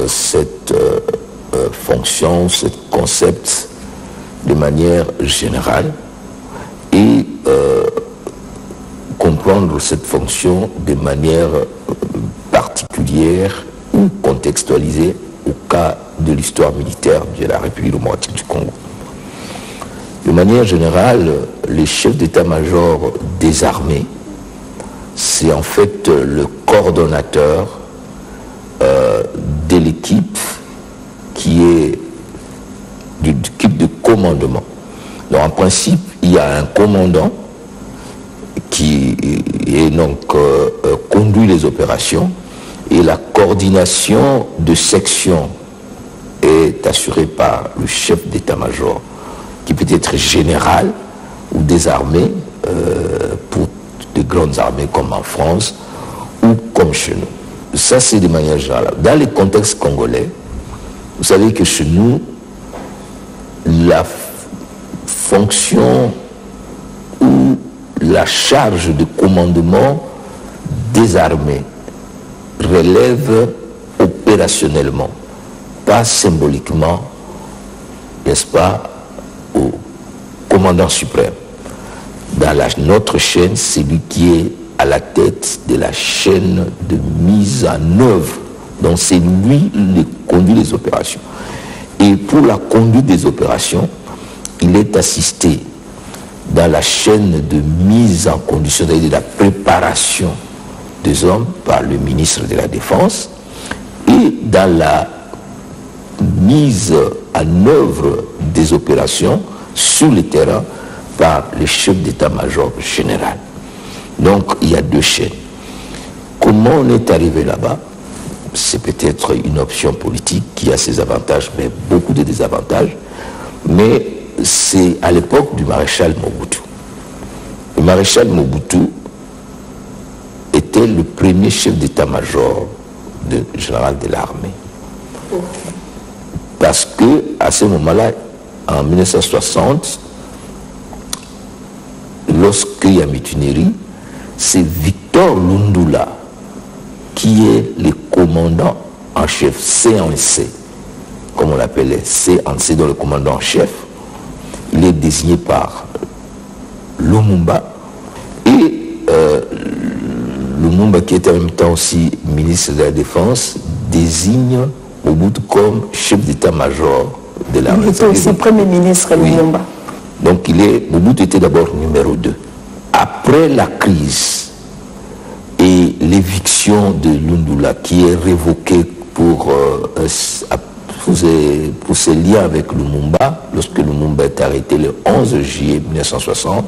cette fonction, ce concept de manière générale et comprendre cette fonction de manière particulière ou contextualisée au cas de l'histoire militaire de la République démocratique du Congo. De manière générale, les chefs d'état-major des armées, c'est en fait le coordonnateur de l'équipe qui est de l'équipe de commandement. Donc en principe, il y a un commandant qui est donc conduit les opérations et la coordination de section est assurée par le chef d'état-major qui peut être général ou des armées pour de grandes armées comme en France ou comme chez nous. Ça, c'est de manière générale. Dans les contextes congolais, vous savez que chez nous, la fonction ou la charge de commandement des armées relève opérationnellement, pas symboliquement, n'est-ce pas, au commandant suprême. Dans notre chaîne, c'est lui qui est à la tête de la chaîne de mise en œuvre. Donc c'est lui qui conduit les opérations. Et pour la conduite des opérations, il est assisté dans la chaîne de mise en condition, c'est-à-dire de la préparation des hommes par le ministre de la Défense et dans la mise en œuvre des opérations sur le terrain par le chef d'état-major général. Donc il y a deux chaînes. Comment on est arrivé là-bas? C'est peut-être une option politique qui a ses avantages, mais beaucoup de désavantages. Mais c'est à l'époque du maréchal Mobutu. Le maréchal Mobutu était le premier chef d'état-major général de l'armée. Parce que à ce moment-là, en 1960, lorsqu'il y a mutinerie, c'est Victor Lundula qui est le commandant en chef, CNC, comme on l'appelait, CNC, dans le commandant en chef. Il est désigné par Lumumba et Lumumba, qui était en même temps aussi ministre de la Défense, désigne Mobutu comme chef d'état-major de l'armée. Il était aussi premier ministre, Lumumba. Oui. Donc Mobutu était d'abord numéro 2. Après la crise et l'éviction de Lundula, qui est révoquée pour ses liens avec Lumumba, lorsque Lumumba est arrêté le 11 juillet 1960,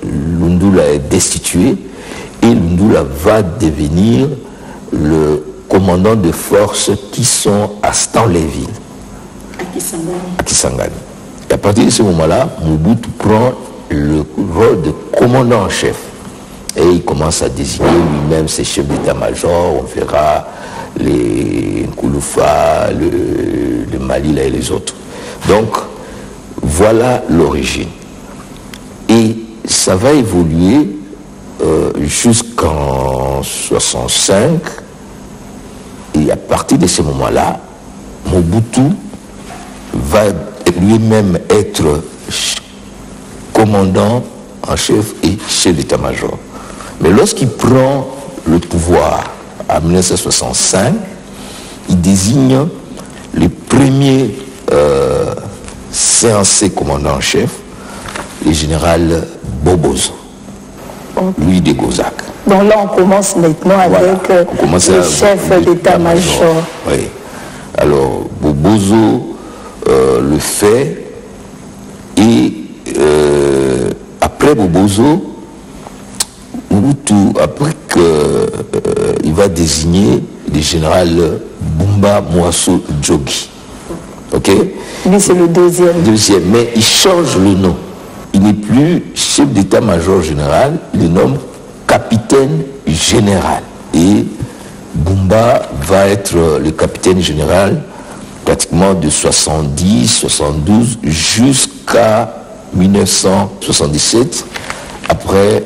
Lundula est destitué et Lundula va devenir le commandant de forces qui sont à Stanleyville, à Kisangani. Et à partir de ce moment-là, Mobutu prend le rôle de commandant en chef. Et il commence à désigner lui-même ses chefs d'état-major. On verra les Nkouloufa, le Malila et les autres. Donc, voilà l'origine. Et ça va évoluer jusqu'en 65. Et à partir de ce moment-là, Mobutu va lui-même être commandant en chef et chef d'état-major. Mais lorsqu'il prend le pouvoir en 1965, il désigne le premier CNC commandant en chef, le général Bobozo, Louis de Gozac. Donc là, on commence maintenant avec le chef d'état-major. Oui. Alors, Bobozo le fait et après Bobozo, après qu'il va désigner le général Bumba Mwaso Djogi. Ok? Lui, c'est le deuxième. Deuxième, mais il change le nom. Il n'est plus chef d'état-major général, il le nomme capitaine général. Et Bumba va être le capitaine général pratiquement de 70, 72 jusqu'à 1977. Après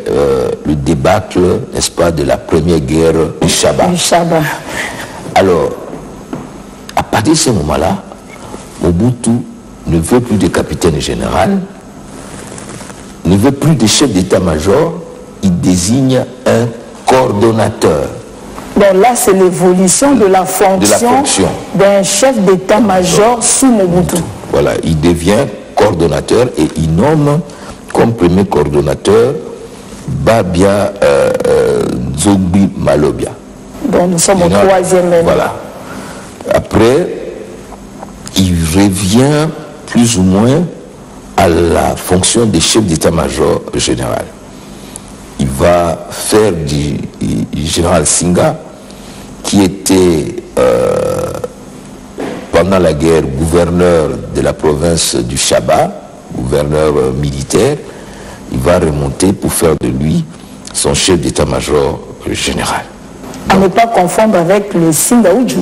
le débâcle, n'est-ce pas, de la première guerre du Chaba. Du Chaba. Alors, À partir de ce moment-là, Mobutu ne veut plus de capitaine général, ne veut plus de chef d'état-major, il désigne un coordonnateur. Donc là, c'est l'évolution de la fonction d'un chef d'état-major sous Mobutu. Voilà, il devient coordonnateur et il nomme comme premier coordonnateur Babia Nzogbi Malobia. Donc nous sommes au troisième. Voilà. Après, il revient plus ou moins à la fonction de chef d'état-major général. Il va faire du général Singa, qui était pendant la guerre gouverneur de la province du Chaba, gouverneur militaire. Il va remonter pour faire de lui son chef d'état-major général. À ne pas confondre avec le Singa Uju.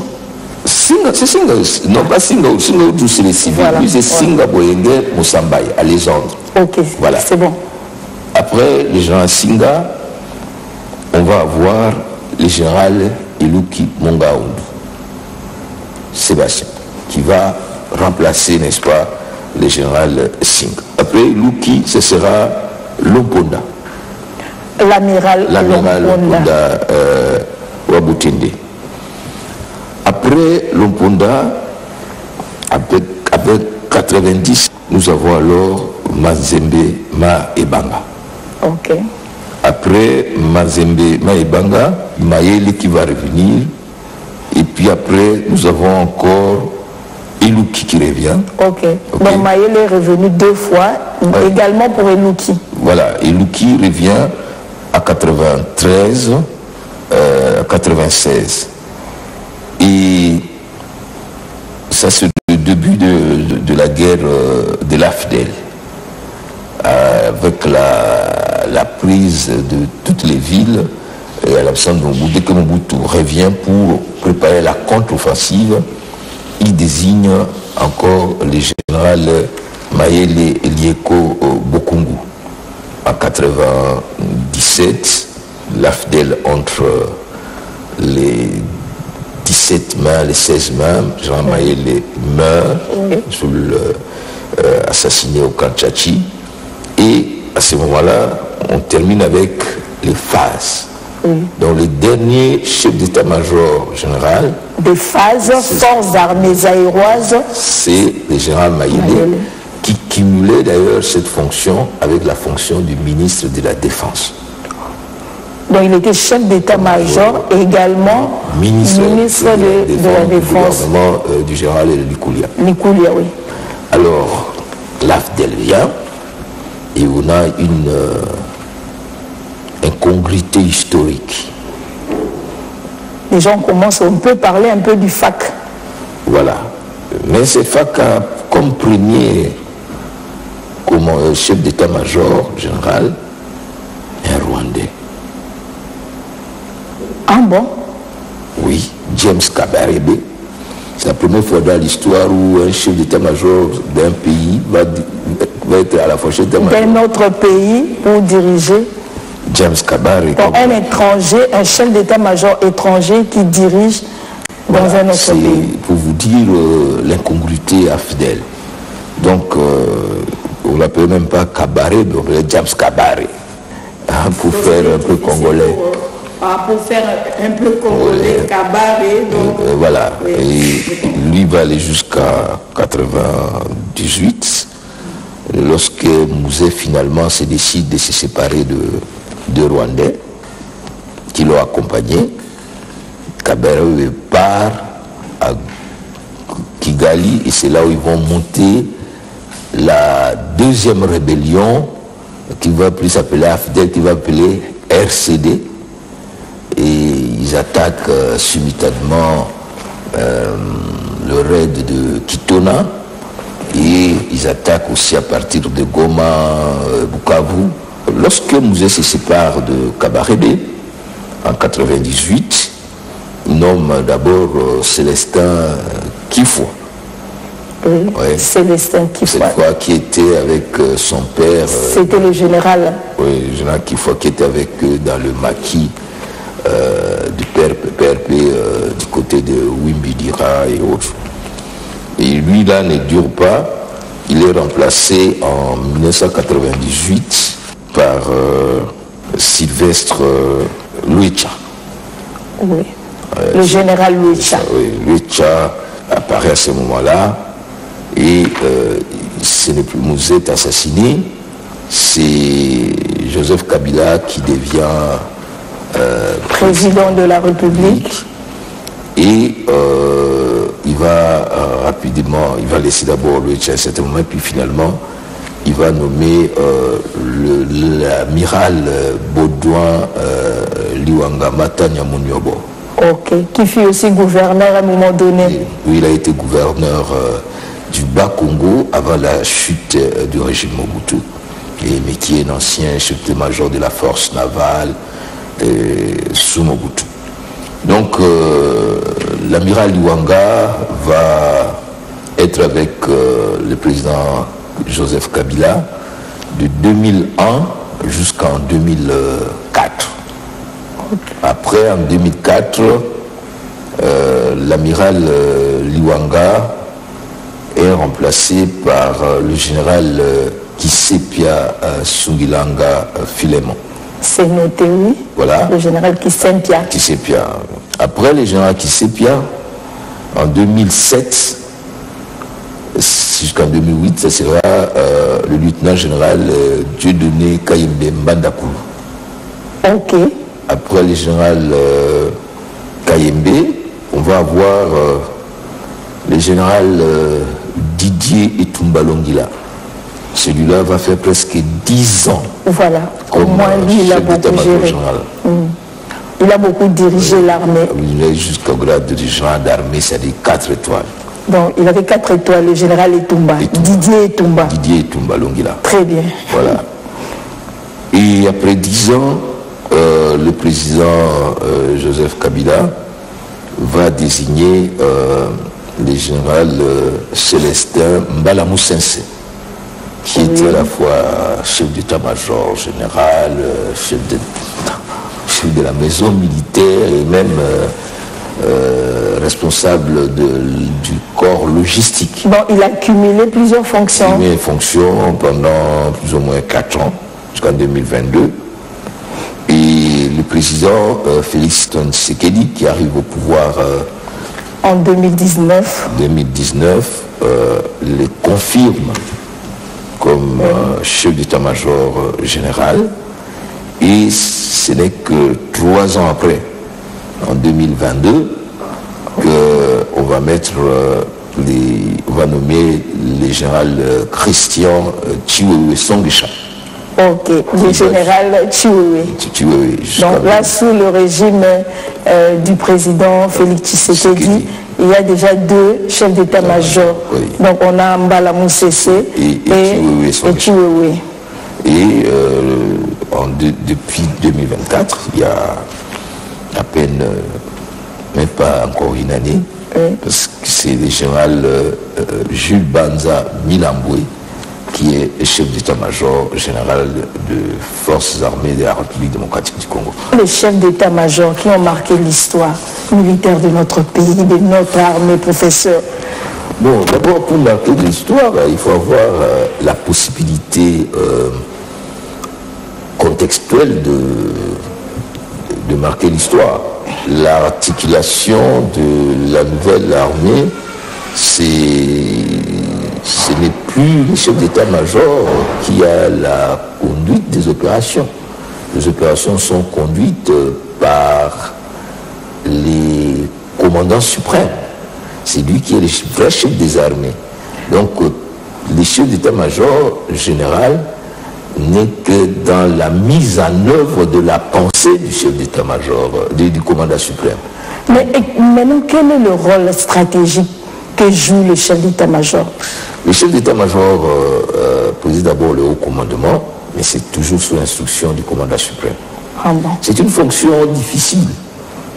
Singa, c'est Singa, non pas Singa Uju, c'est les civils. Voilà. Lui, c'est Singa Boyenge Moussambaye, à Légendre. Ok, voilà. C'est bon. Après le général Singa, on va avoir le général Iluki Mongaoundou, Sébastien, qui va remplacer, n'est-ce pas, le général Singa. Après Iluki, ce sera Lomponda. L'amiral Lomponda Wabutinde. Après Lomponda, avec 90, nous avons alors Mazembe Ma Ebanga. Ok. Après Mazembe Ma Ebanga, Mayele qui va revenir. Et puis après, nous avons encore Iluki qui revient. Ok. Donc Mayele est revenu 2 fois, également pour Iluki. Voilà, Iluki revient à 93, 96. Et ça, c'est le début de la guerre de l'AFDEL, avec la prise de toutes les villes et à l'absence de Mobutu. Dès que Mobutu revient pour préparer la contre-offensive, il désigne encore le général Mayele Lieko Bokungu. En 97, l'AFDEL entre les 17 mains, les 16 mains, Jean Mayele meurt, assassiné au camp Tchachi. Et à ce moment-là, on termine avec les phases. Donc le dernier chef d'état-major général des phases, forces armées aéroises, c'est le général Mayele, qui cumulait d'ailleurs cette fonction avec la fonction du ministre de la Défense. Donc il était chef d'état-major et également ministre de la Défense. Du général Likoulia. Likoulia, oui. Alors, l'AFDEL vient et on a une incongruité historique. Les gens commencent, on peut parler un peu du FAC. Voilà. Mais ce FAC a comme premier, comme chef d'état-major général, un Rwandais. Ah bon? Oui, James Kabarebe. C'est la première fois dans l'histoire où un chef d'état-major d'un pays va être à la fois chef d'état-major d'un autre pays pour diriger. James Kabarebe. Donc un étranger, un chef d'état-major étranger qui dirige dans un autre pays. Pour vous dire l'incongruité AFDEL. Donc on ne l'appelle même pas Kabarebe, on l'appelle James Kabarebe. Pour faire un peu congolais. Pour faire un peu congolais, Kabaré. Voilà. Oui. Et lui va aller jusqu'à 98, lorsque Mouzé finalement se décide de se séparer de Rwandais qui l'ont accompagné. Kabaré part à Kigali et c'est là où ils vont monter la deuxième rébellion qui va plus s'appeler AFDEL, qui va appeler RCD. Et ils attaquent simultanément le raid de Kitona et ils attaquent aussi à partir de Goma, Bukavu. Lorsque Mouzé se sépare de Kabarebe en 98, il nomme d'abord Célestin Kifwa. Oui, ouais. Célestin Kifwa. Cette fois qui était avec son père. C'était le général. Oui, le général Kifwa qui était avec eux dans le maquis. Du PRP du côté de Wimbidira et autres. Et lui, là, ne dure pas. Il est remplacé en 1998 par Sylvestre Luecha. Oui. Le général Luecha. Oui, Luecha apparaît à ce moment-là et ce n'est plus Mouzette assassiné, c'est Joseph Kabila qui devient président de la République. Et il va rapidement, il va laisser d'abord Luecha à un certain moment, puis finalement il va nommer l'amiral Baudouin Liwanga Matanya Munyobo. Ok, qui fut aussi gouverneur à un moment donné. Oui, il a été gouverneur du Bas-Congo avant la chute du régime Mobutu, mais qui est un ancien chef d'état-major de la force navale sous Mobutu. Donc, l'amiral Liwanga va être avec le président Joseph Kabila de 2001 jusqu'en 2004. Après, en 2004, l'amiral Liwanga est remplacé par le général Kisepia Sungilanga Filemon. C'est noté, oui. Voilà. Le général Kisepia. Kisepia. Après le général Kisepia, en 2007, jusqu'en 2008, ce sera le lieutenant général Dieudonné Kayembe Mbandakulu. Ok. Après le général Kayembe, on va avoir le général Didier Etumba Longila. Celui-là va faire presque 10 ans. Voilà. Au moins, lui, il a beaucoup géré. Il a beaucoup dirigé l'armée. Il est jusqu'au grade de général d'armée, c'est-à-dire 4 étoiles. Donc, il avait 4 étoiles, le général Etumba. Didier Etumba. Didier Etumba Longila. Très bien. Voilà. Et après 10 ans, le président Joseph Kabila va désigner le général Célestin Mbalamusense, qui était à la fois chef d'état-major général, chef de la maison militaire et même responsable du corps logistique. Bon, il a cumulé plusieurs fonctions. Cumulé fonctions pendant plus ou moins 4 ans, jusqu'en 2022. Et le président Félix Tshisekedi, qui arrive au pouvoir en 2019, le confirme comme chef d'état-major général. Et ce n'est que 3 ans après, en 2022, qu'on va mettre on va nommer le général Christian Chiwewe Songisha. Ok, le général Chiwewe. Donc là, sous le régime du président Félix Tshisekedi, il y a déjà 2 chefs d'état-major. Oui. Donc on a Mbalamusense et Chiwewe. Et depuis 2024, il y a à peine, même pas encore une année, parce que c'est le général Jules Banza Milambwe qui est chef d'état-major général de forces armées de la République démocratique du Congo. Les chefs d'état-major qui ont marqué l'histoire militaire de notre pays, de notre armée, professeur. Bon, d'abord, pour marquer l'histoire, il faut avoir la possibilité contextuelle de marquer l'histoire. L'articulation de la nouvelle armée, ce n'est plus le chef d'état-major qui a la conduite des opérations. Les opérations sont conduites par les commandants suprêmes. C'est lui qui est le vrai chef des armées. Donc, le chef d'état-major général n'est que dans la mise en œuvre de la pensée du chef d'état-major, du commandant suprême. Mais maintenant, quel est le rôle stratégique que joue le chef d'état-major? Le chef d'état-major préside d'abord le haut commandement, mais c'est toujours sous l'instruction du commandant suprême. Ah bon. C'est une fonction difficile,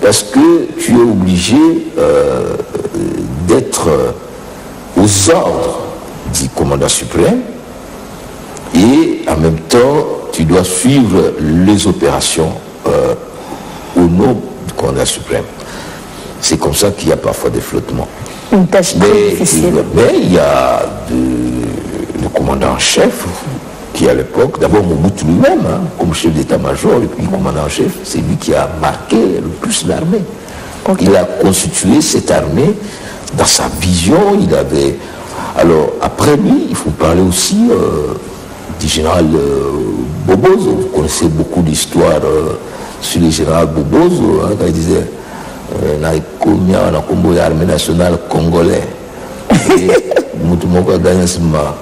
parce que tu es obligé d'être aux ordres du commandant suprême, et en même temps, tu dois suivre les opérations au nom du commandant suprême. C'est comme ça qu'il y a parfois des flottements. Une tâche très difficile. Mais il y a le commandant en chef, qui à l'époque, d'abord Mobutu lui-même, comme chef d'état-major, et puis commandant en chef, c'est lui qui a marqué le plus l'armée. Okay. Il a constitué cette armée dans sa vision. Il avait. Alors, après lui, il faut parler aussi du général Bobozo. Vous connaissez beaucoup d'histoires sur le général Bobozo, quand il disait l'armée nationale congolaise.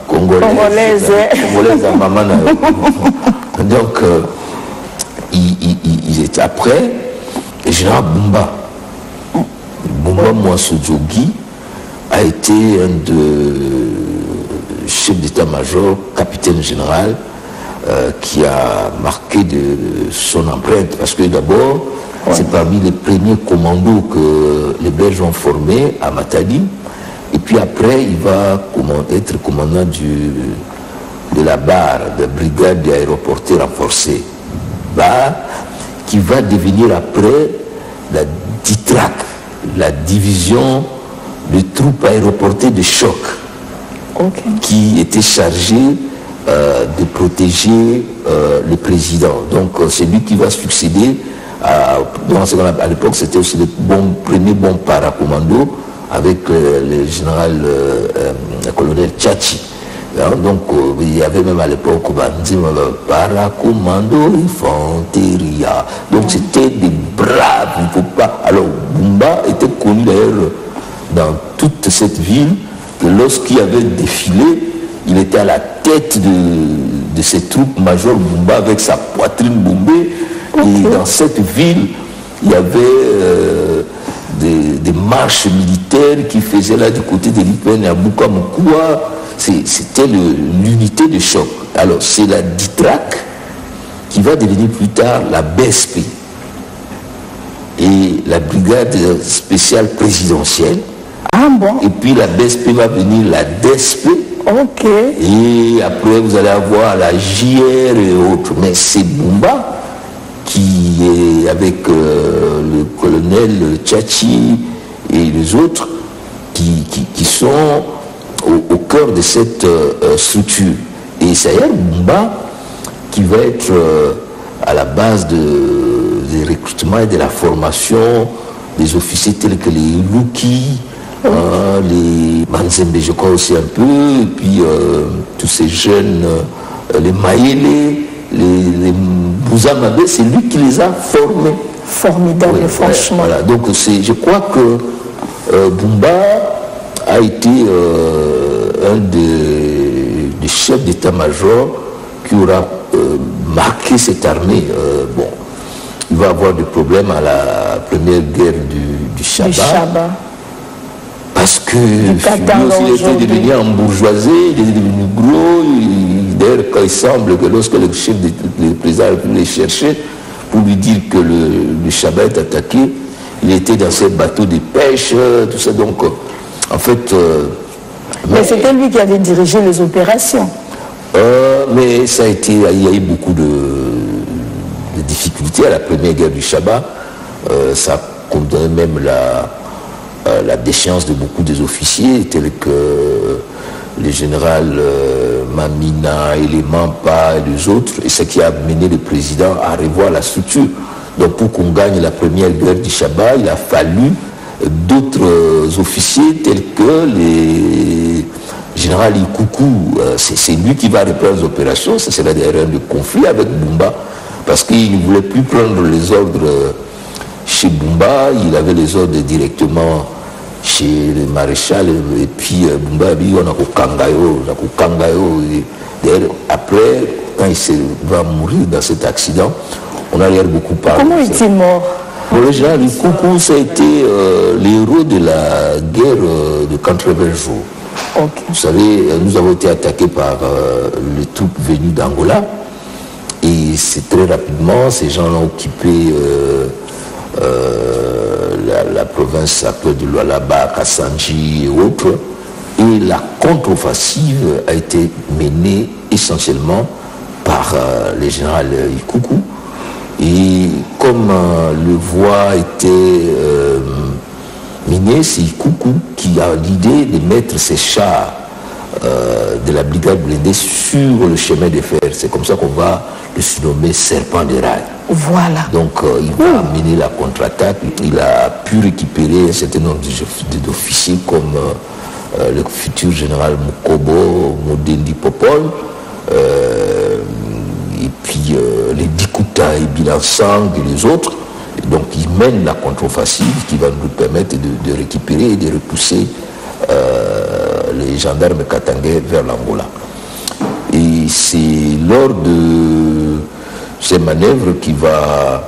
Congolaise à maman. Donc, ils étaient après. Le général Bumba Mouasso-Djogui a été un de chef d'état-major, capitaine général, qui a marqué de son empreinte. Parce que d'abord, c'est parmi les premiers commandos que les Belges ont formés à Matadi. Et puis après, il va être commandant de la barre, de la brigade d'aéroportés renforcée. Barre qui va devenir après la DITRAC, la division de troupes aéroportées de choc, qui était chargée de protéger le président. Donc c'est lui qui va succéder à l'époque, c'était aussi le premier bon paracommando avec le général le colonel Tchachi. Donc il y avait même à l'époque paracommando infanteria. Donc c'était des braves, il ne faut pas. Alors Bumba était connu d'ailleurs dans toute cette ville, que lorsqu'il y avait défilé, il était à la tête de ces troupes, Major Bumba avec sa poitrine bombée. Et dans cette ville, il y avait des marches militaires qui faisaient là du côté de l'Ipen et à Bukamukua. C'était l'unité de choc. Alors c'est la DITRAC qui va devenir plus tard la BSP et la brigade spéciale présidentielle. Ah bon? Et puis la BSP va venir la DSP. Ok. Et après vous allez avoir la JR et autres. Mais c'est Bumba qui est avec le colonel Tchachi et les autres qui sont au cœur de cette structure. Et c'est Bumba qui va être à la base des recrutements et de la formation des officiers tels que les Luki, les Manzembe, je crois aussi un peu, et puis tous ces jeunes, les Maïele, les Bouzamabé, c'est lui qui les a formés. Formidable, franchement. Voilà. Donc je crois que Bumba a été un des chefs d'état-major qui aura marqué cette armée. Bon, il va avoir des problèmes à la première guerre du Chaba. Parce que il était devenu embourgeoisé, il est devenu gros. D'ailleurs, quand il semble que lorsque le chef du président a pu les chercher pour lui dire que le Chaba est attaqué, il était dans ces bateaux de pêche, tout ça. Donc, en fait... mais c'était lui qui avait dirigé les opérations. Mais ça a été... Il y a eu beaucoup de difficultés à la première guerre du Chaba. Ça condamnait même la déchéance de beaucoup des officiers, tels que le général Mamina et les Mampa et les autres, et ce qui a mené le président à revoir la structure. Donc pour qu'on gagne la première guerre du Chaba, il a fallu d'autres officiers tels que les général Ikuku. C'est lui qui va reprendre les opérations. Ça sera d'ailleurs un conflit avec Bumba, parce qu'il ne voulait plus prendre les ordres chez Bumba, il avait les ordres directement chez le maréchal, et puis Bumba a dit on a Kangayo. D'ailleurs, après, quand il va mourir dans cet accident, on a l'air beaucoup parlé. Comment est-il mort? Pour le général Koukou, ça a été l'héros de la guerre de 80 jours. Okay. Vous savez, nous avons été attaqués par les troupes venues d'Angola, et c'est très rapidement, ces gens ont occupé la province actuelle de Lualaba, Kassanji et autres, et la contre-offensive a été menée essentiellement par le général Ikuku. Et comme le voie était minier, c'est Ikuku qui a l'idée de mettre ses chars de la brigade blindée sur le chemin de fer. C'est comme ça qu'on va le surnommer Serpent de rail. Voilà. Donc il va mener la contre-attaque. Il a pu récupérer un certain nombre d'officiers comme le futur général Mukobo, Modendi Popol, et puis les Dikuta et Bilansang et les autres. Et donc il mène la contre-offensive qui va nous permettre de récupérer et de repousser les gendarmes katangais vers l'Angola. Et c'est lors de ces manœuvres qu'il va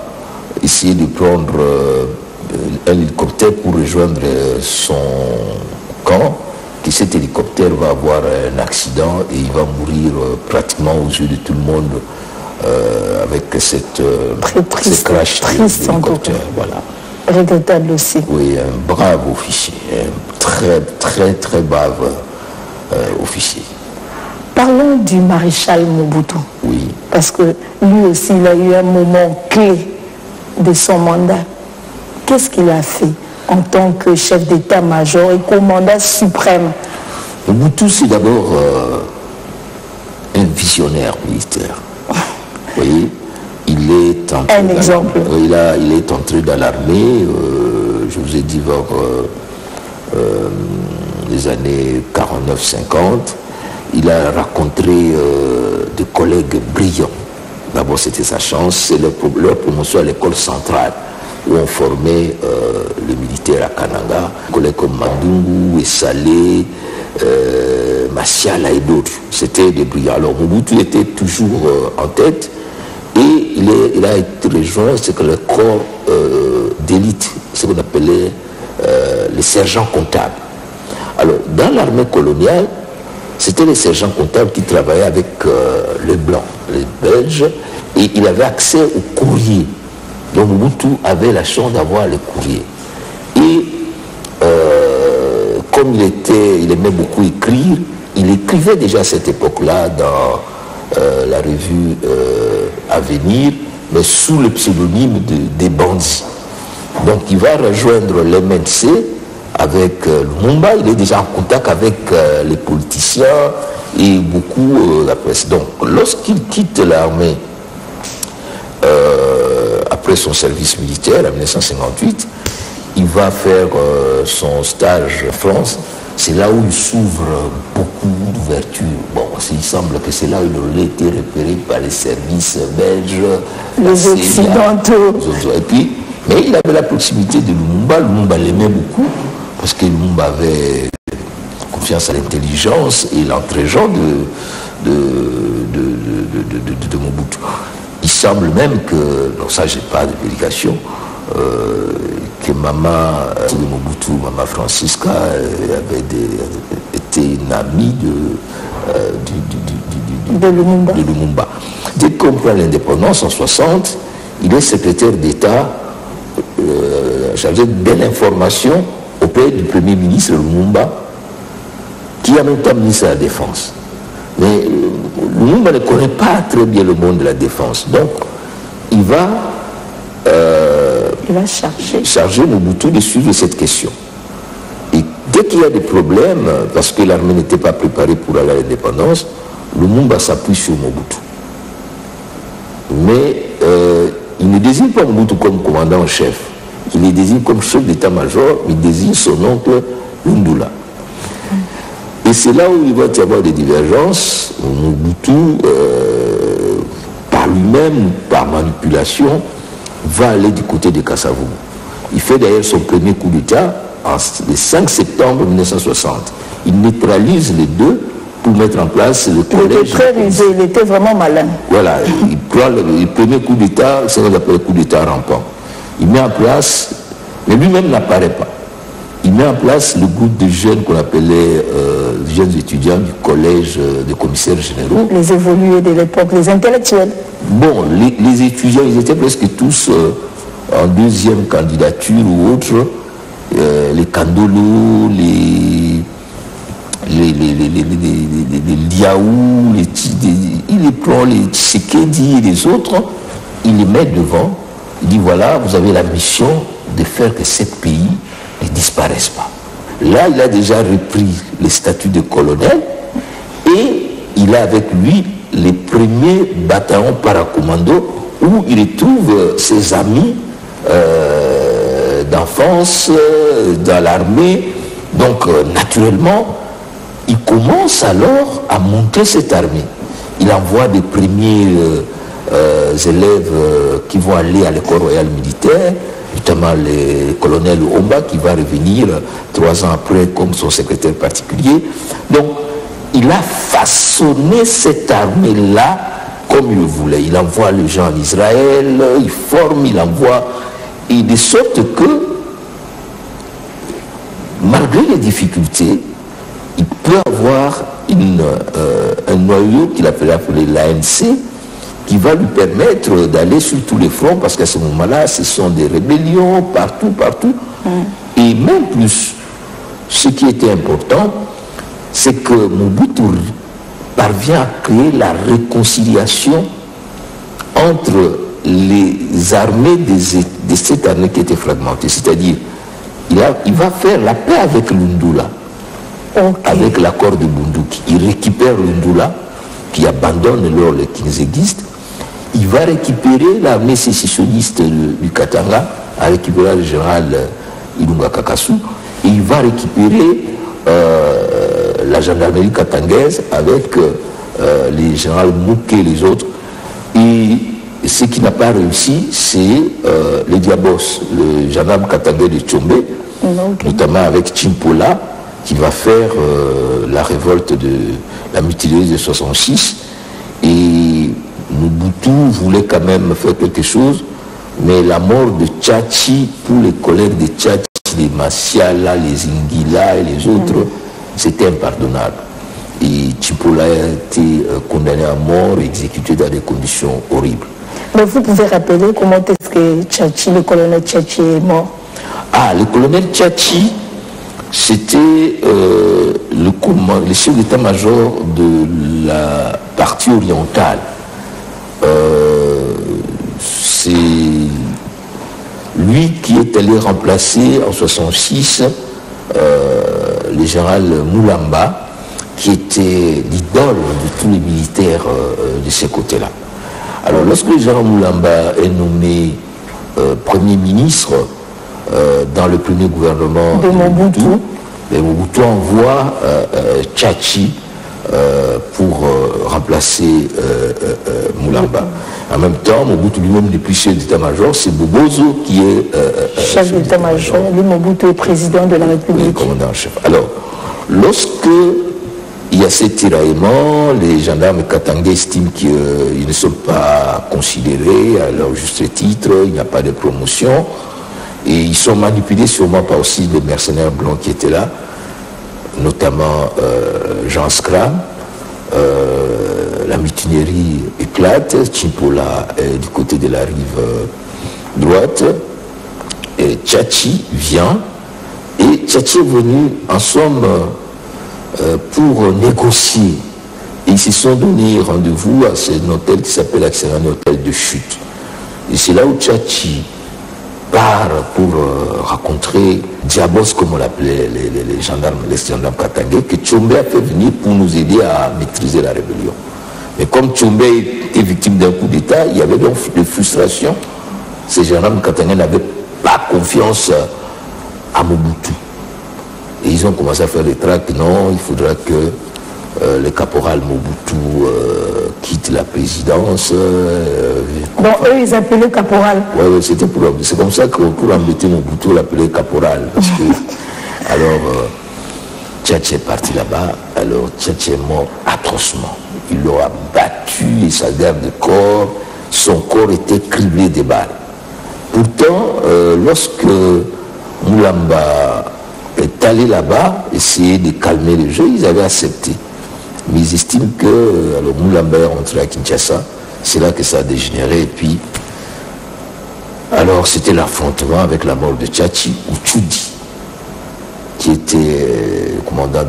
essayer de prendre un hélicoptère pour rejoindre son camp, que cet hélicoptère va avoir un accident et il va mourir pratiquement aux yeux de tout le monde avec cette crash d'hélicoptère. Voilà. Regrettable aussi. Oui, un brave officier, un très brave officier. Parlons du maréchal Mobutu. Oui. Parce que lui aussi, il a eu un moment clé de son mandat. Qu'est-ce qu'il a fait en tant que chef d'état-major et commandant suprême? Mobutu, c'est d'abord un visionnaire militaire. Vous voyez, il est entré un exemple. Il est entré dans l'armée, je vous ai dit, vers les années 49-50. Il a rencontré des collègues brillants. D'abord, c'était sa chance, c'est leur promotion à l'école centrale, où on formait les militaires à Kananga, des collègues comme Mandungu, Essalé, Massiala et d'autres. C'était des brillants. Alors, Mobutu était toujours en tête, et il a été rejoint, c'est que le corps d'élite, ce qu'on appelait les sergents comptables. Alors, dans l'armée coloniale, c'était les sergents comptables qui travaillaient avec les Blancs, les Belges, et il avait accès au courrier. Donc Mobutu avait la chance d'avoir les courriers. Et comme il aimait beaucoup écrire, il écrivait déjà à cette époque-là dans la revue Avenir, mais sous le pseudonyme des bandits. Donc il va rejoindre l'MNC avec Lumumba, il est déjà en contact avec les politiciens et beaucoup la presse. Donc lorsqu'il quitte l'armée après son service militaire en 1958, il va faire son stage en France. C'est là où il s'ouvre beaucoup d'ouvertures. Bon, il semble que c'est là où il a été repéré par les services belges, les Occidentaux. Et puis, mais il avait la proximité de Lumumba. Lumumba l'aimait beaucoup parce que Lumumba avait confiance à l'intelligence et l'entre-gens de Mobutu. Il semble même que, donc ça j'ai pas de vérification, que maman de Mobutu, maman Francisca, avait été une amie de Lumumba. Dès qu'on prend l'indépendance en 60, il est secrétaire d'État chargé de l'information auprès du Premier ministre Lumumba, qui a en même temps ministre de la Défense. Mais Lumumba ne connaît pas très bien le monde de la défense. Donc, il va charger Mobutu de suivre cette question. Et dès qu'il y a des problèmes, parce que l'armée n'était pas préparée pour aller à l'indépendance, Lumumba s'appuie sur Mobutu. Mais il ne désigne pas Mobutu comme commandant en chef. Il le désigne comme chef d'état-major, il désigne son oncle Lundula. Et c'est là où il va y avoir des divergences. Mobutu, par lui-même, par manipulation, va aller du côté de Kasavubu. Il fait d'ailleurs son premier coup d'État le 5 septembre 1960. Il neutralise les deux pour mettre en place le collège. Il était très rusé, il était vraiment malin. Voilà, il prend le premier coup d'État, c'est ce qu'on appelle le coup d'État rampant. Il met en place, mais lui-même n'apparaît pas. Il met en place le groupe de jeunes qu'on appelait jeunes étudiants du collège des commissaires généraux. Les évolués de l'époque, les intellectuels. Bon, les étudiants, ils étaient presque tous en deuxième candidature ou autre. Les Kandolo, les Liaou, il les prend, les Tshisekedi et les autres, il les met devant. Il dit voilà, vous avez la mission de faire que ce pays ne disparaissent pas. Là, il a déjà repris les statuts de colonel et il a avec lui les premiers bataillons paracommando où il retrouve ses amis d'enfance dans l'armée. Donc, naturellement, il commence alors à monter cette armée. Il envoie des premiers élèves qui vont aller à l'école royale militaire, notamment le colonel Omba qui va revenir 3 ans après comme son secrétaire particulier. Donc, il a façonné cette armée-là comme il le voulait. Il envoie les gens en Israël, il forme, il envoie, et de sorte que, malgré les difficultés, il peut avoir un noyau qu'il appelle l'ANC, qui va lui permettre d'aller sur tous les fronts, parce qu'à ce moment-là, ce sont des rébellions partout. Et même plus, ce qui était important, c'est que Mobutu parvient à créer la réconciliation entre les armées de cette armée qui était fragmentée. C'est-à-dire, il va faire la paix avec l'Undula, avec l'accord de Bunduki. Il récupère l'Undula, qui abandonne alors les Kinzéguistes. Il va récupérer l'armée sécessionniste du Katanga, à récupérer le général Ilunga Kakasu, et il va récupérer la gendarmerie katangaise avec les généraux Mouké et les autres. Et ce qui n'a pas réussi, c'est les Diabos, le gendarme katangais de Tchombe, notamment avec Chimpola, qui va faire la révolte de la mutinerie de 66. Et Mobutu voulait quand même faire quelque chose, mais la mort de Tchatchi, pour les collègues de Tchatchi, les Massiala, les Ingila et les autres, c'était impardonnable. Et Chimpola a été condamné à mort, exécuté dans des conditions horribles. Mais vous pouvez rappeler comment est-ce que Tchatchi, le colonel Tchatchi est mort? Ah, le colonel Tchatchi, c'était le chef d'état-major de la partie orientale. C'est lui qui est allé remplacer en 1966 le général Moulamba, qui était l'idole de tous les militaires de ces côtés-là. Alors, lorsque le général Moulamba est nommé Premier ministre dans le premier gouvernement de Mobutu, Mobutu envoie Tchatchi pour remplacer Moulamba. En même temps, Mobutu lui-même n'est plus chef d'état-major, c'est Bobozo qui est chef d'état-major. Lui, Mobutu est président de la République. Oui, commandant en chef. Alors, lorsque il y a ces tiraillements, les gendarmes katangais estiment qu'ils ne sont pas considérés à leur juste titre, il n'y a pas de promotion, et ils sont manipulés sûrement par aussi les mercenaires blancs qui étaient là, notamment Jean Scram. La mutinerie éclate, Chimpola est du côté de la rive droite, et Tchatchi vient, et Tchatchi est venu en somme pour négocier. Et ils se sont donné rendez-vous à un hôtel qui s'appelle un hôtel de chute. Et c'est là où Tchatchi part pour rencontrer Diabos, comme on l'appelait les gendarmes katangais, que Tchombe a fait venir pour nous aider à maîtriser la rébellion. Mais comme Tchombe était victime d'un coup d'État, il y avait donc des frustrations. Ces gendarmes katangais n'avaient pas confiance à Mobutu. Et ils ont commencé à faire des tracts. Non, il faudra que le caporal Mobutu quitte la présidence. Donc eux, ils appelaient caporal. Oui, c'était c'est comme ça que pour embêter Mobutu, on l'appelait caporal. Parce que, alors, Tchatchi est parti là-bas. Alors, Tchatchi est mort atrocement. Il l'a battu et sa garde de corps, son corps était criblé de balles. Pourtant, lorsque Moulamba est allé là-bas, essayer de calmer le jeu, ils avaient accepté. Mais ils estiment que alors Moulamba est rentré à Kinshasa, c'est là que ça a dégénéré. Et puis, alors c'était l'affrontement avec la mort de Tchatchi ou Tchoudi, qui était commandant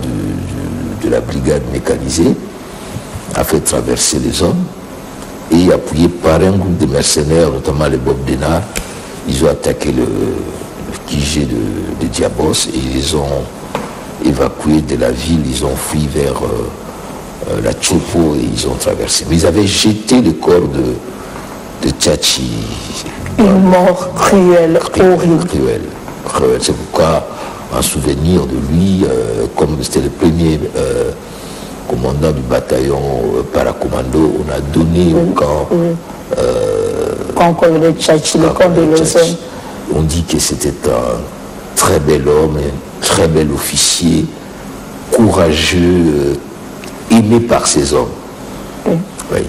de la brigade mécanisée, a fait traverser les hommes et appuyé par un groupe de mercenaires, notamment les Bob Denard, ils ont attaqué QG de Diabos, et ils ont évacué de la ville, ils ont fui vers la Tchopo et ils ont traversé. Mais ils avaient jeté le corps de Tchatchi. Une mort cruelle, horrible. Cruelle. C'est pourquoi, en souvenir de lui, comme c'était le premier commandant du bataillon paracommando, on a donné au camp de Tchatchi, le camp de Lausanne. On dit que c'était un très bel homme, un très bel officier, courageux, aimé par ses hommes. Oui. Oui.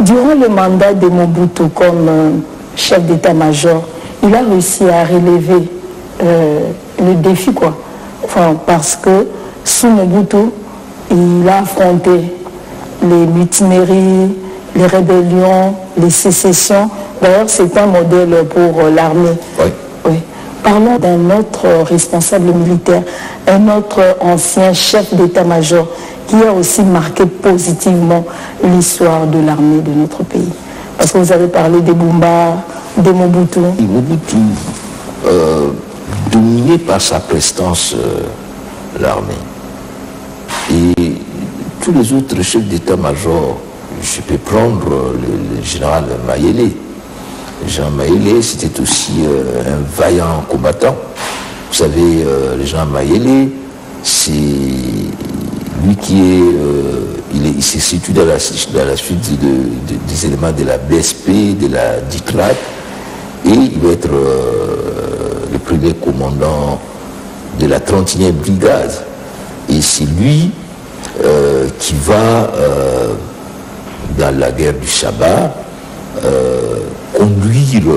Durant le mandat de Mobutu comme chef d'état-major, il a réussi à relever le défi, quoi. Enfin, parce que sous Mobutu, il a affronté les mutineries, les rébellions, les sécessions. D'ailleurs, c'est un modèle pour l'armée. Oui. Oui. Parlons d'un autre responsable militaire, un autre ancien chef d'état-major qui a aussi marqué positivement l'histoire de l'armée de notre pays. Parce que vous avez parlé des Bumba, de Mobutu. Mobutu dominait par sa prestance l'armée. Et tous les autres chefs d'état-major, je peux prendre le général Mayele. Jean Mayele, c'était aussi un vaillant combattant. Vous savez, le général Mayele, c'est lui qui est, il se situe dans la suite des éléments de la BSP, de la DICRAT, et il va être le premier commandant de la 31e brigade. Et c'est lui qui va, dans la guerre du Shabbat, conduire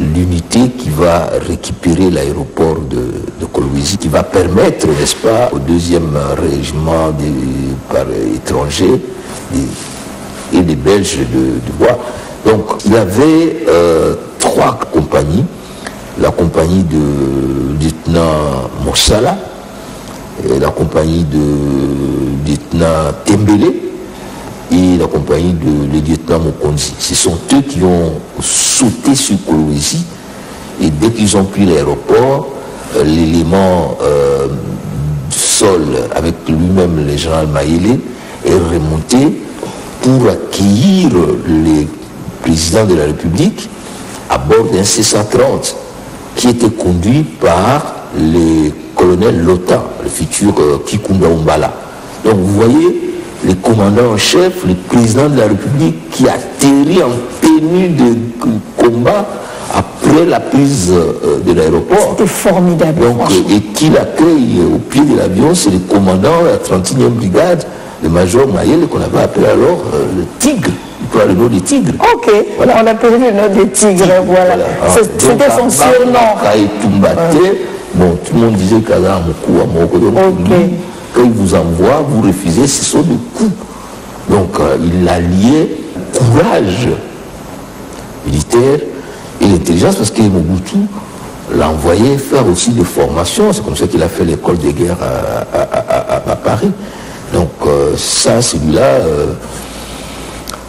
l'unité qui va récupérer l'aéroport de Kolwezi, qui va permettre, n'est-ce pas, au 2e régiment par étrangers et des Belges de voir. Donc il y avait 3 compagnies, la compagnie de lieutenant Mossala, la compagnie de lieutenant Tembele et la compagnie de lieutenant Mokonzi. Ce sont eux qui ont sauté sur Kolwezi, et dès qu'ils ont pris l'aéroport, l'élément du sol avec lui-même le général Mayele est remonté pour accueillir les présidents de la République à bord d'un C-130 qui était conduit par le colonel Lota, le futur Kikunda Umbala. Donc vous voyez, le commandant en chef, le président de la République qui atterrit en tenue de combat après la prise de l'aéroport. C'était formidable. Donc, et qui l'accueille au pied de l'avion, c'est le commandant de la 31e brigade, le major Mayele, qu'on avait appelé alors le Tigre. Il peut avoir le nom du Tigre. Ok, voilà. On a appelé le nom du Tigre, voilà. C'était son surnom. Bon, tout le monde disait qu'Azar Moukou à Moko. Quand il vous envoie, vous refusez, ce sont des coups. Donc il a lié courage militaire et l'intelligence, parce que Mobutu l'a envoyé faire aussi des formations. C'est comme ça qu'il a fait l'école de guerre à Paris. Donc ça, celui-là,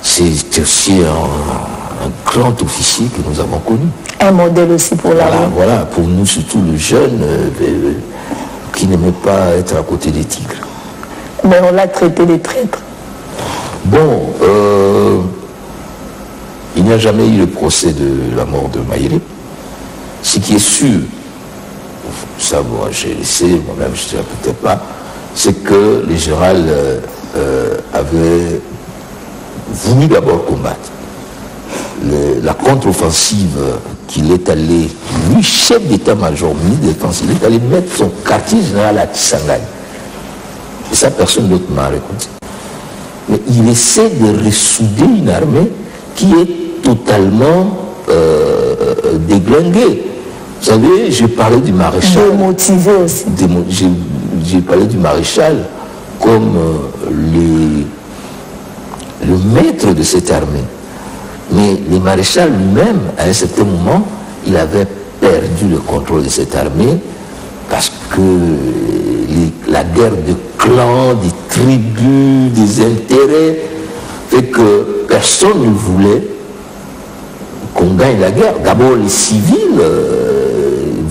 c'est aussi un grand officier que nous avons connu. Un modèle aussi pour l'armée. Voilà, pour nous, surtout le jeune qui n'aimait pas être à côté des tigres. Mais on l'a traité de traître. Bon, il n'y a jamais eu le procès de la mort de Mayele. Ce qui est sûr, ça moi j'ai laissé, moi-même je ne dirais peut-être pas, c'est que le général avait voulu d'abord combattre. La contre-offensive qu'il est allé, lui, chef d'état-major, ministre de défense, il est allé mettre son quartier général à Kisangani. Et ça, personne d'autre m'a raconté. Mais il essaie de ressouder une armée qui est totalement déglinguée. Vous savez, j'ai parlé du maréchal. Démotivé aussi. J'ai parlé du maréchal comme le maître de cette armée. Mais le maréchal lui-même, à un certain moment, il avait perdu le contrôle de cette armée parce que la guerre de clans, des tribus, des intérêts, fait que personne ne voulait qu'on gagne la guerre. D'abord les civils,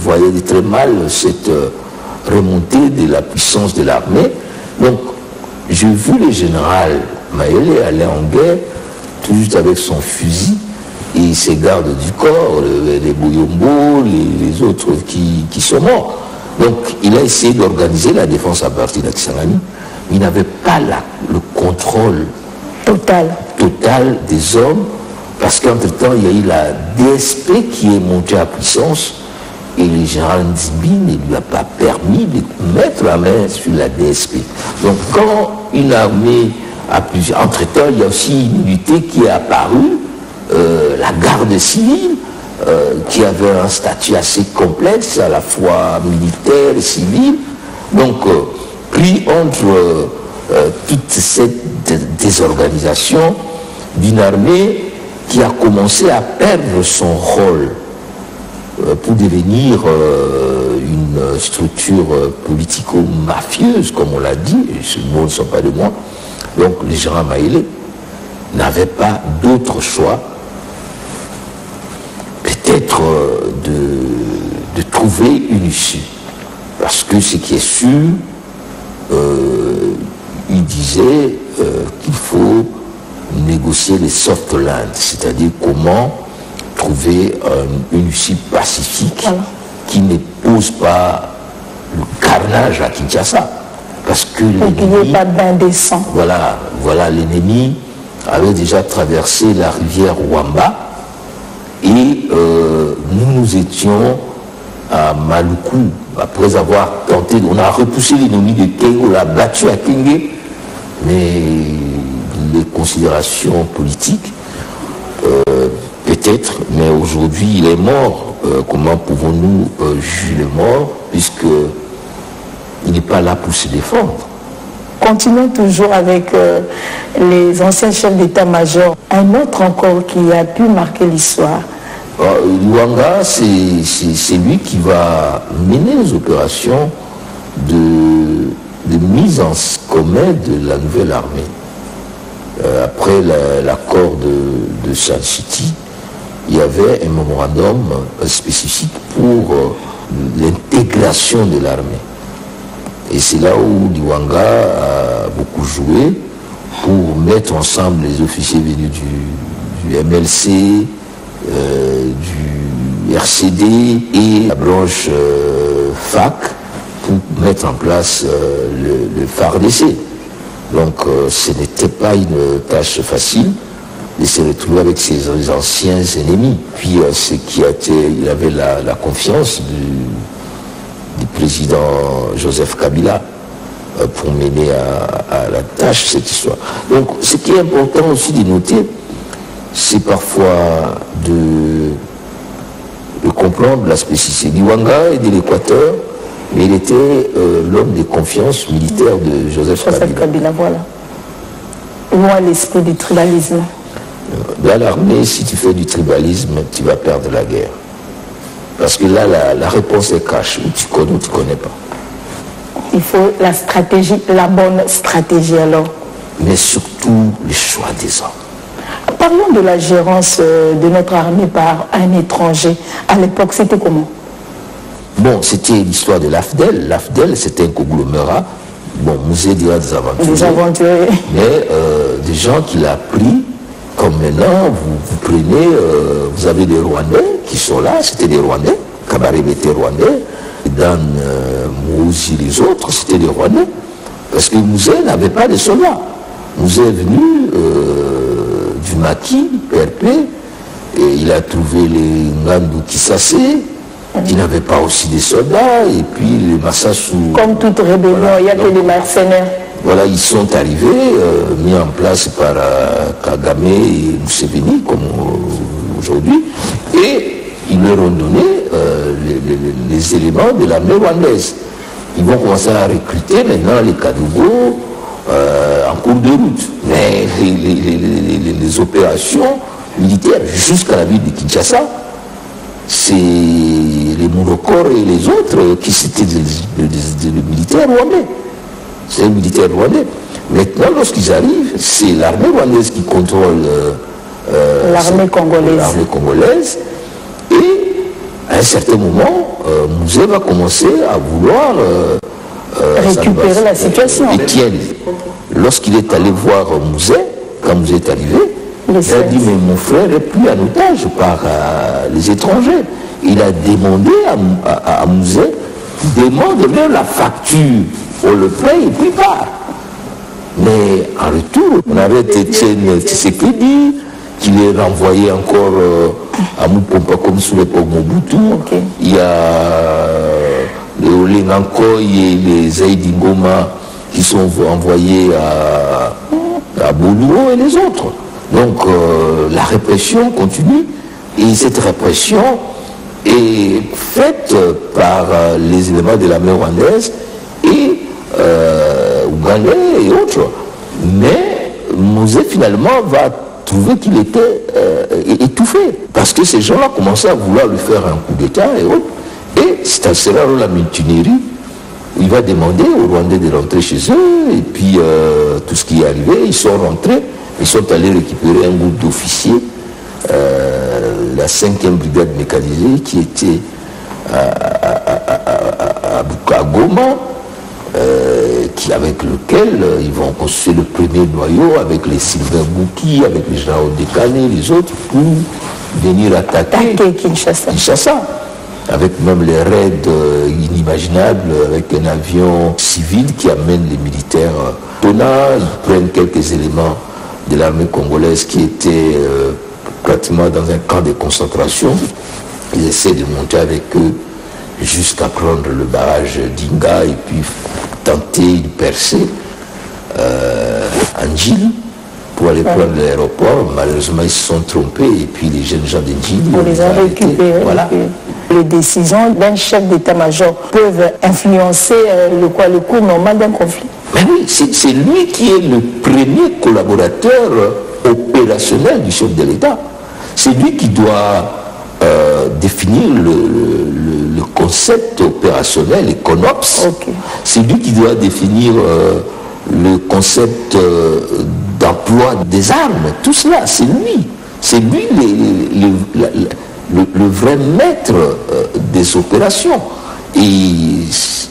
voyait de très mal cette remontée de la puissance de l'armée. Donc, j'ai vu le général Mayele aller en guerre, tout juste avec son fusil et ses gardes du corps, les Bouyombo, les autres qui sont morts. Donc, il a essayé d'organiser la défense à partir de Kisangani, mais il n'avait pas le contrôle total des hommes, parce qu'entre-temps, il y a eu la DSP qui est montée à puissance, et le général Nzimbi ne lui a pas permis de mettre la main sur la DSP. Donc, quand une armée a plusieurs... Entre-temps, il y a aussi une unité qui est apparue, la garde civile, qui avait un statut assez complexe, à la fois militaire et civil. Donc, pris entre toute cette désorganisation d'une armée qui a commencé à perdre son rôle pour devenir une structure politico-mafieuse, comme on l'a dit, et ce mot ne sont pas de moi. Donc, le général Mayele n'avait pas d'autre choix peut-être de trouver une issue. Parce que ce qui est sûr, il disait qu'il faut négocier les soft lands, c'est-à-dire comment trouver une issue pacifique qui ne pose pas le carnage à Kinshasa. Parce que l'ennemi, voilà, l'ennemi avait déjà traversé la rivière Wamba et nous étions à Maluku. Après avoir tenté, on a repoussé l'ennemi de Kenge, on l'a battu à Kenge, mais les considérations politiques, peut-être, mais aujourd'hui il est mort. Comment pouvons-nous juger le mort, puisqu'il n'est pas là pour se défendre? Continuons toujours avec les anciens chefs d'état-major. Un autre encore qui a pu marquer l'histoire. Luanga, c'est lui qui va mener les opérations de mise en commun de la nouvelle armée. Après l'accord de Sun City, il y avait un mémorandum spécifique pour l'intégration de l'armée. Et c'est là où Luanga a beaucoup joué pour mettre ensemble les officiers venus du MLC, du RCD et la branche FAC pour mettre en place le FARDC. Donc ce n'était pas une tâche facile de se retrouver avec ses anciens ennemis. Puis il avait la confiance du président Joseph Kabila pour mener à la tâche cette histoire. Donc ce qui est important aussi de noter, c'est parfois de comprendre la spécificité. Luanga est de l'Équateur, mais il était l'homme de confiance militaire de Joseph Kabila. Voilà. Loin l'esprit du tribalisme. Dans l'armée, si tu fais du tribalisme, tu vas perdre la guerre. Parce que là, la réponse est cash, ou tu connais ou tu ne connais pas. Il faut la stratégie, la bonne stratégie alors. Mais surtout le choix des hommes. Parlons de la gérance de notre armée par un étranger. À l'époque, c'était comment? Bon, c'était l'histoire de l'AFDEL. L'AFDEL, c'était un conglomérat. Bon, musée des aventuriers. Des aventuriers. Mais des gens qui l'ont pris, comme maintenant, vous prenez, vous avez des Rwandais qui sont là, c'était des Rwandais. Kabarebe était Rwandais. Dan Mouzi, les autres, c'était des Rwandais. Parce que Mouzé n'avait pas de soldats. Mouzé est venu du maquis, PRP, et il a trouvé les Ngandu Kisase, qui n'avaient pas aussi des soldats, et puis les Massassou. Comme toute rébellion, voilà. Il n'y a que des mercenaires. Voilà, ils sont arrivés, mis en place par Kagame et Museveni, comme aujourd'hui, et ils leur ont donné les éléments de l'armée rwandaise. Ils vont commencer à recruter maintenant les Kadougos en cours de route. Mais les opérations militaires jusqu'à la ville de Kinshasa, c'est les Mourokor et les autres qui c'était des militaires rwandais. C'est les militaires rwandais. Maintenant, lorsqu'ils arrivent, c'est l'armée rwandaise qui contrôle l'armée congolaise. Et à un certain moment, Mouzé va commencer à vouloir récupérer la situation. Étienne, lorsqu'il est allé voir Mouzé, quand Mouzé est arrivé, il a dit, mais mon frère est pris en otage par les étrangers. Il a demandé à Mouzé, demande-leur la facture, on le paye et puis part. Mais en retour, on arrête Etienne Tshisekedi, qu'il est renvoyé encore à Mupompa comme sous l'époque Mobutu. Okay. Il y a les Olengankoy et les Zaïdi Ngoma qui sont envoyés à Boulouo et les autres. Donc la répression continue et cette répression est faite par les éléments de l'armée rwandaise et ougandais et autres. Mais Mouzé finalement va trouver qu'il était étouffé parce que ces gens-là commençaient à vouloir lui faire un coup d'État et autres. Et c'est à cela la mutinerie. Il va demander aux Rwandais de rentrer chez eux et puis tout ce qui est arrivé, ils sont rentrés, ils sont allés récupérer un groupe d'officiers, la 5e brigade mécanisée qui était à Goma, avec lequel ils vont construire le premier noyau avec les Sylvain Bouki, avec les généraux Décané, les autres, pour venir attaquer Kinshasa. Avec même les raids inimaginables, avec un avion civil qui amène les militaires Tona, ils prennent quelques éléments de l'armée congolaise qui étaient pratiquement dans un camp de concentration. Ils essaient de monter avec eux jusqu'à prendre le barrage d'Inga et puis tenter une percée en Djili pour aller prendre l'aéroport. Malheureusement, ils se sont trompés et puis les jeunes gens de Djili, on les a récupérés. Voilà. Les décisions d'un chef d'état-major peuvent influencer le cours normal d'un conflit. Mais oui, c'est lui qui est le premier collaborateur opérationnel du chef de l'État. C'est lui qui doit définir le concept opérationnel, les CONOPS. Okay. C'est lui qui doit définir le concept d'emploi des armes. Tout cela, c'est lui. C'est lui le vrai maître des opérations. Et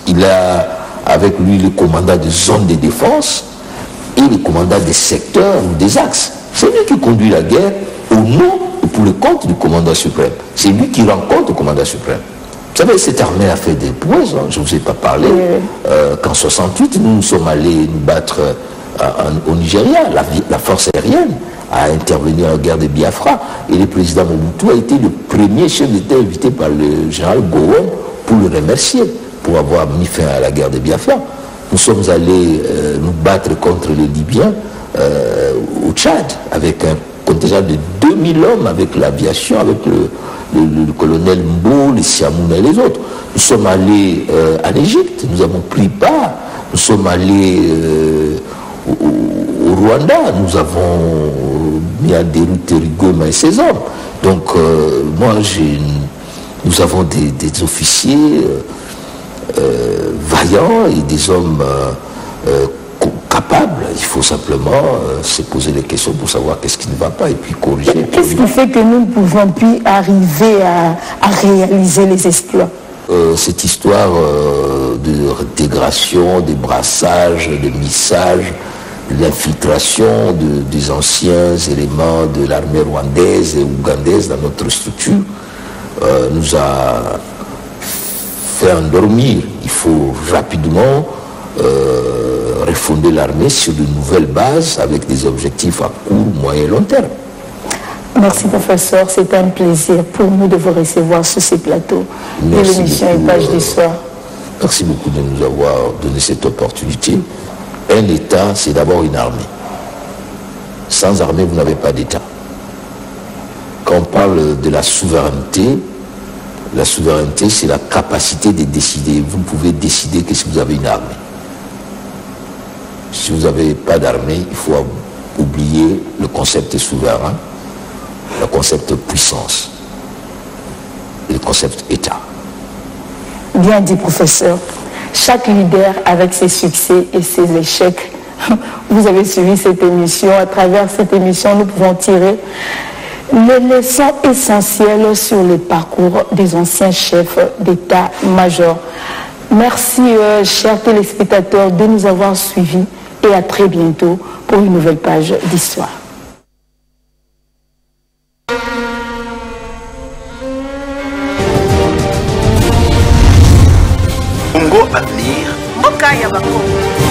il a avec lui le commandant des zones de défense et le commandant des secteurs ou des axes. C'est lui qui conduit la guerre au nom et pour le compte du commandant suprême. C'est lui qui rencontre le commandant suprême. Vous savez, cette armée a fait des prouesses, hein. Je ne vous ai pas parlé. Qu'en 1968, nous sommes allés nous battre au Nigeria, la force aérienne a intervenu en guerre de Biafra et le président Mobutu a été le premier chef d'État invité par le général Gowon pour le remercier pour avoir mis fin à la guerre de Biafra. Nous sommes allés nous battre contre les Libyens au Tchad avec un contingent de 2000 hommes avec l'aviation, avec le colonel Mbo, les Siamouna et les autres. Nous sommes allés en Égypte, nous avons pris part, nous sommes allés au Rwanda, nous avons mis à déroute Rigoma et ses hommes. Donc nous avons des officiers vaillants et des hommes capables. Il faut simplement se poser des questions pour savoir qu'est-ce qui ne va pas et puis corriger. Qu'est-ce qui fait que nous ne pouvons plus arriver à réaliser les exploits? Cette histoire d'intégration, de brassage, de mixage, l'infiltration des anciens éléments de l'armée rwandaise et ougandaise dans notre structure nous a fait endormir. Il faut rapidement refonder l'armée sur de nouvelles bases avec des objectifs à court, moyen et long terme. Merci professeur, c'est un plaisir pour nous de vous recevoir sur ces plateaux de l'émission Épage d'Histoire. Merci beaucoup de nous avoir donné cette opportunité. Un État, c'est d'abord une armée. Sans armée, vous n'avez pas d'État. Quand on parle de la souveraineté, c'est la capacité de décider. Vous pouvez décider que si vous avez une armée. Si vous n'avez pas d'armée, il faut oublier le concept souverain, le concept puissance et le concept État. Bien dit, professeur. Chaque leader avec ses succès et ses échecs. Vous avez suivi cette émission. À travers cette émission, nous pouvons tirer les leçons essentielles sur le parcours des anciens chefs d'état-major. Merci, chers téléspectateurs, de nous avoir suivis et à très bientôt pour une nouvelle page d'histoire. Congo Avenir. Mboka ya Bakongo.